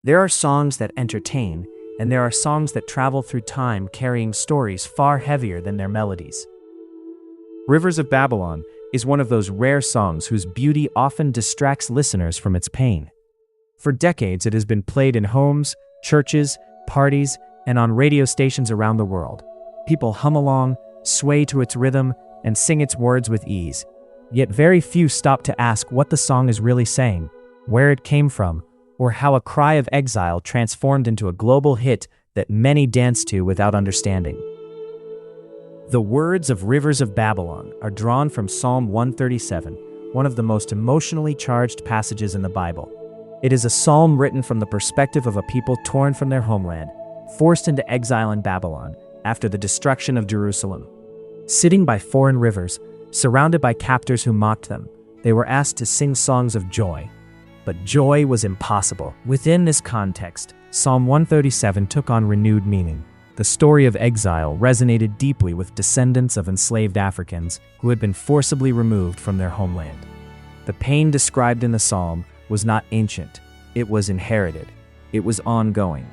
There are songs that entertain, and there are songs that travel through time carrying stories far heavier than their melodies. Rivers of Babylon is one of those rare songs whose beauty often distracts listeners from its pain. For decades, it has been played in homes, churches, parties, and on radio stations around the world. People hum along, sway to its rhythm, and sing its words with ease. Yet very few stop to ask what the song is really saying, where it came from, or how a cry of exile transformed into a global hit that many dance to without understanding. The words of Rivers of Babylon are drawn from Psalm 137, one of the most emotionally charged passages in the Bible. It is a psalm written from the perspective of a people torn from their homeland, forced into exile in Babylon after the destruction of Jerusalem. Sitting by foreign rivers, surrounded by captors who mocked them, they were asked to sing songs of joy. But joy was impossible. Within this context, Psalm 137 took on renewed meaning. The story of exile resonated deeply with descendants of enslaved Africans who had been forcibly removed from their homeland. The pain described in the psalm was not ancient, it was inherited, it was ongoing.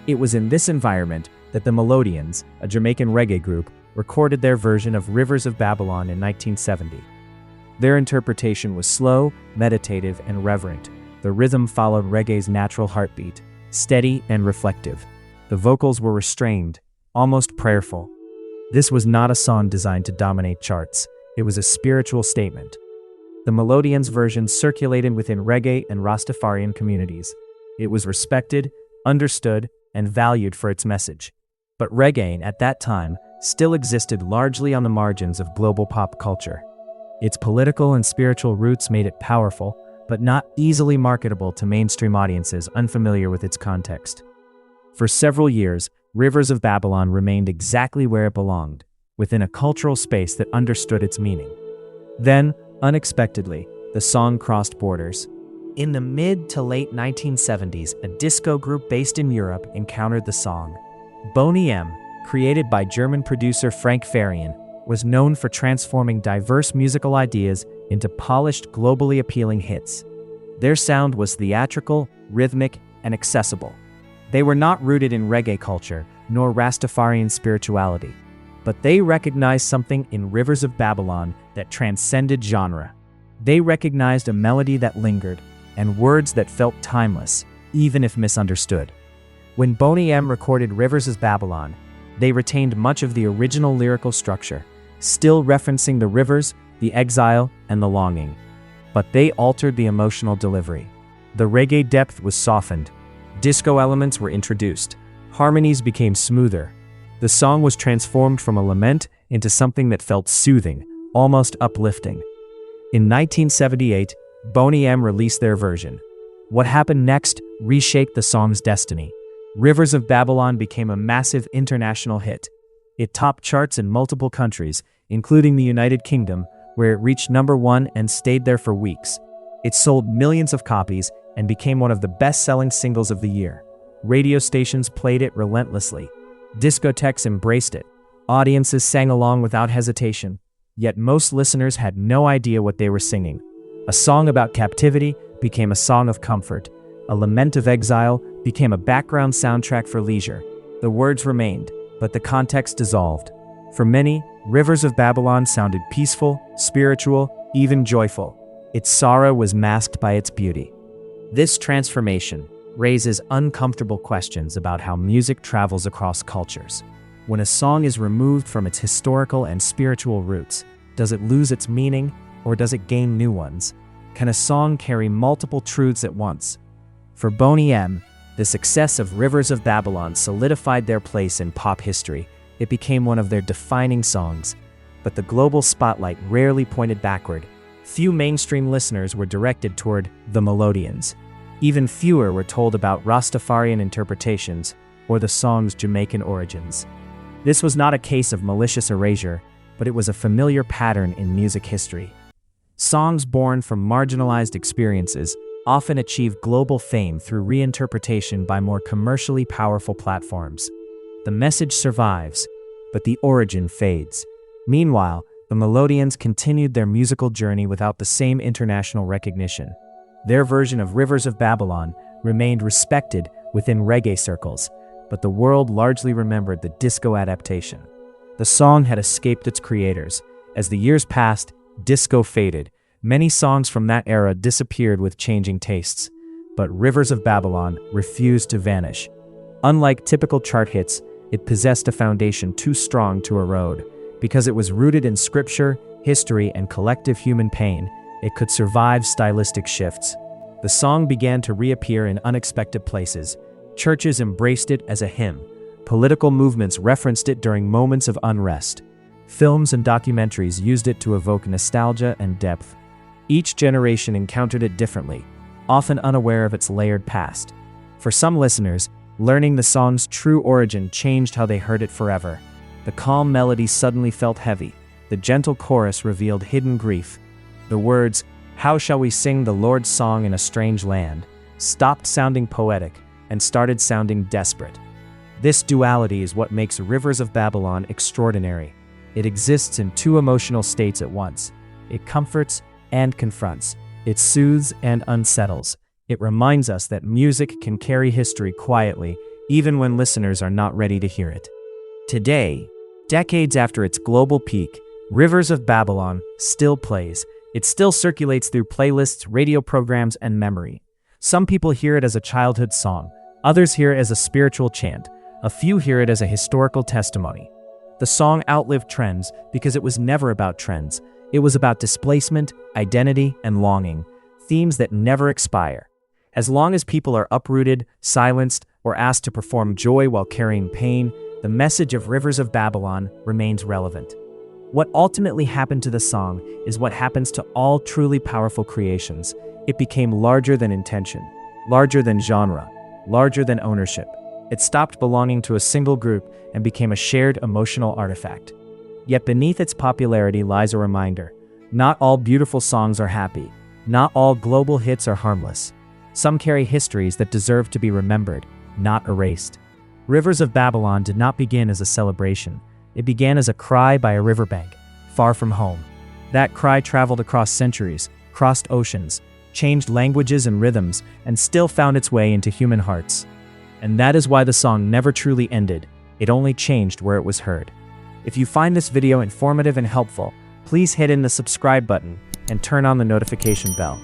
It was in this environment that the Melodians, a Jamaican reggae group, recorded their version of Rivers of Babylon in 1970. Their interpretation was slow, meditative, and reverent. The rhythm followed reggae's natural heartbeat, steady and reflective. The vocals were restrained, almost prayerful. This was not a song designed to dominate charts. It was a spiritual statement. The Melodians' version circulated within reggae and Rastafarian communities. It was respected, understood, and valued for its message. But reggae, at that time, still existed largely on the margins of global pop culture. Its political and spiritual roots made it powerful, but not easily marketable to mainstream audiences unfamiliar with its context. For several years, Rivers of Babylon remained exactly where it belonged, within a cultural space that understood its meaning. Then, unexpectedly, the song crossed borders. In the mid to late 1970s, a disco group based in Europe encountered the song. Boney M, created by German producer Frank Farian, was known for transforming diverse musical ideas into polished, globally appealing hits. Their sound was theatrical, rhythmic, and accessible. They were not rooted in reggae culture, nor Rastafarian spirituality, but they recognized something in Rivers of Babylon that transcended genre. They recognized a melody that lingered, and words that felt timeless, even if misunderstood. When Boney M recorded Rivers of Babylon, they retained much of the original lyrical structure, still referencing the rivers, the exile, and the longing. But they altered the emotional delivery. The reggae depth was softened. Disco elements were introduced. Harmonies became smoother. The song was transformed from a lament into something that felt soothing, almost uplifting. In 1978, Boney M released their version. What happened next reshaped the song's destiny. Rivers of Babylon became a massive international hit. It topped charts in multiple countries, including the United Kingdom, where it reached #1 and stayed there for weeks. It sold millions of copies and became one of the best-selling singles of the year. Radio stations played it relentlessly. Discotheques embraced it. Audiences sang along without hesitation. Yet most listeners had no idea what they were singing. A song about captivity became a song of comfort. A lament of exile became a background soundtrack for leisure. The words remained, but the context dissolved. For many, Rivers of Babylon sounded peaceful, spiritual, even joyful. Its sorrow was masked by its beauty. This transformation raises uncomfortable questions about how music travels across cultures. When a song is removed from its historical and spiritual roots, does it lose its meaning, or does it gain new ones? Can a song carry multiple truths at once? For Boney M, the success of Rivers of Babylon solidified their place in pop history. It became one of their defining songs. But the global spotlight rarely pointed backward. Few mainstream listeners were directed toward the Melodians. Even fewer were told about Rastafarian interpretations or the song's Jamaican origins. This was not a case of malicious erasure, but it was a familiar pattern in music history. Songs born from marginalized experiences often achieve global fame through reinterpretation by more commercially powerful platforms. The message survives, but the origin fades. Meanwhile, the Melodians continued their musical journey without the same international recognition. Their version of Rivers of Babylon remained respected within reggae circles, but the world largely remembered the disco adaptation. The song had escaped its creators. As the years passed, disco faded. Many songs from that era disappeared with changing tastes, but Rivers of Babylon refused to vanish. Unlike typical chart hits, it possessed a foundation too strong to erode. Because it was rooted in scripture, history, and collective human pain, it could survive stylistic shifts. The song began to reappear in unexpected places. Churches embraced it as a hymn. Political movements referenced it during moments of unrest. Films and documentaries used it to evoke nostalgia and depth. Each generation encountered it differently, often unaware of its layered past. For some listeners, learning the song's true origin changed how they heard it forever. The calm melody suddenly felt heavy. The gentle chorus revealed hidden grief. The words, "How shall we sing the Lord's song in a strange land?" stopped sounding poetic and started sounding desperate. This duality is what makes Rivers of Babylon extraordinary. It exists in two emotional states at once. It comforts and confronts. It soothes and unsettles. It reminds us that music can carry history quietly, even when listeners are not ready to hear it. Today, decades after its global peak, Rivers of Babylon still plays. It still circulates through playlists, radio programs, and memory. Some people hear it as a childhood song. Others hear it as a spiritual chant. A few hear it as a historical testimony. The song outlived trends because it was never about trends. It was about displacement, identity, and longing, themes that never expire. As long as people are uprooted, silenced, or asked to perform joy while carrying pain, the message of Rivers of Babylon remains relevant. What ultimately happened to the song is what happens to all truly powerful creations. It became larger than intention, larger than genre, larger than ownership. It stopped belonging to a single group and became a shared emotional artifact. Yet beneath its popularity lies a reminder. Not all beautiful songs are happy. Not all global hits are harmless. Some carry histories that deserve to be remembered, not erased. Rivers of Babylon did not begin as a celebration. It began as a cry by a riverbank, far from home. That cry traveled across centuries, crossed oceans, changed languages and rhythms, and still found its way into human hearts. And that is why the song never truly ended. It only changed where it was heard. If you find this video informative and helpful, please hit in the subscribe button and turn on the notification bell.